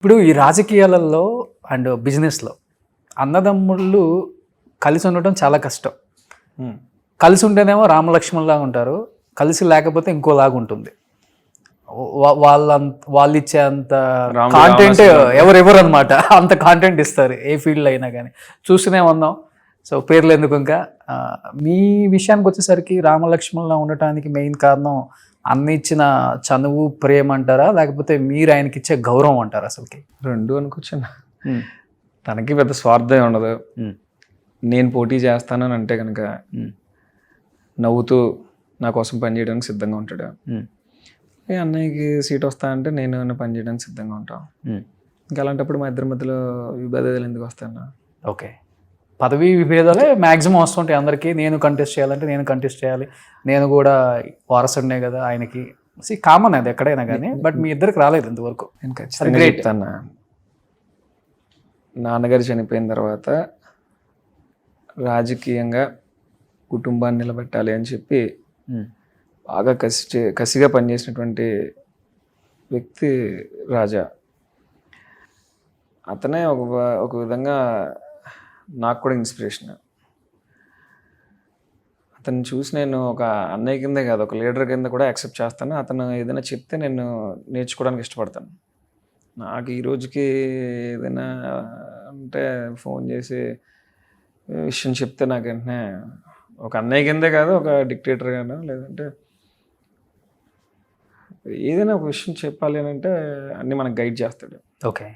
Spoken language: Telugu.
ఇప్పుడు ఈ రాజకీయాలలో అండ్ బిజినెస్లో అన్నదమ్ముళ్ళు కలిసి ఉండటం చాలా కష్టం. కలిసి ఉంటేనేమో రామలక్ష్మణ్లా ఉంటారు, కలిసి లేకపోతే ఇంకోలాగా ఉంటుంది. వాళ్ళు ఇచ్చే అంత కాంటెంట్ ఎవరెవరు అనమాట, అంత కాంటెంట్ ఇస్తారు ఏ ఫీల్డ్లో అయినా కానీ. చూస్తూనే ఉన్నాం. సో పేర్లు ఎందుకు ఇంకా. మీ విషయానికి వచ్చేసరికి రామలక్ష్మణ్లా ఉండటానికి మెయిన్ కారణం అన్న ఇచ్చిన చనువు, ప్రేమ అంటారా, లేకపోతే మీరు ఆయనకి ఇచ్చే గౌరవం అంటారా? అసలుకి రెండు అనుకోవచ్చున్నా. తనకి పెద్ద స్వార్థం ఉండదు. నేను పోటీ చేస్తానని అంటే కనుక నవ్వుతూ నా కోసం పనిచేయడానికి సిద్ధంగా ఉంటాడు. అన్నయ్యకి సీట్ వస్తా అంటే నేను పనిచేయడానికి సిద్ధంగా ఉంటాం. ఇంకా అలాంటప్పుడు మా ఇద్దరి మధ్యలో విభేదాలు ఎందుకు వస్తాయన్నా? ఓకే, పదవీ విభేదాలే మ్యాక్సిమం వస్తుంటాయి అందరికీ. నేను కంటెస్ట్ చేయాలంటే నేను కంటెస్ట్ చేయాలి, నేను కూడా వారసుడినే కదా ఆయనకి. కామన్ అది ఎక్కడైనా కానీ. బట్ మీ ఇద్దరికి రాలేదు ఇంతవరకు. నేను ఖచ్చితంగా చెప్తాను. నాన్నగారు చనిపోయిన తర్వాత రాజకీయంగా కుటుంబాన్ని నిలబెట్టాలి అని చెప్పి బాగా కసిగా పనిచేసినటువంటి వ్యక్తి రాజా. అతనే ఒక విధంగా నాకు కూడా ఇన్స్పిరేషన్. అతను చూసి నేను ఒక అన్నయ్య కిందే కాదు, ఒక లీడర్ కింద కూడా యాక్సెప్ట్ చేస్తాను. అతను ఏదైనా చెప్తే నేను నేర్చుకోవడానికి ఇష్టపడతాను. నాకు ఈ రోజుకి ఏదైనా అంటే ఫోన్ చేసి విషయం చెప్తే నాకు వెంటనే ఒక అన్నయ్య కిందే కాదు, ఒక డిక్టేటర్ గాను, లేదంటే ఏదైనా ఒక విషయం చెప్పాలి అని అంటే అన్నీ మనకు గైడ్ చేస్తాడు. ఓకే.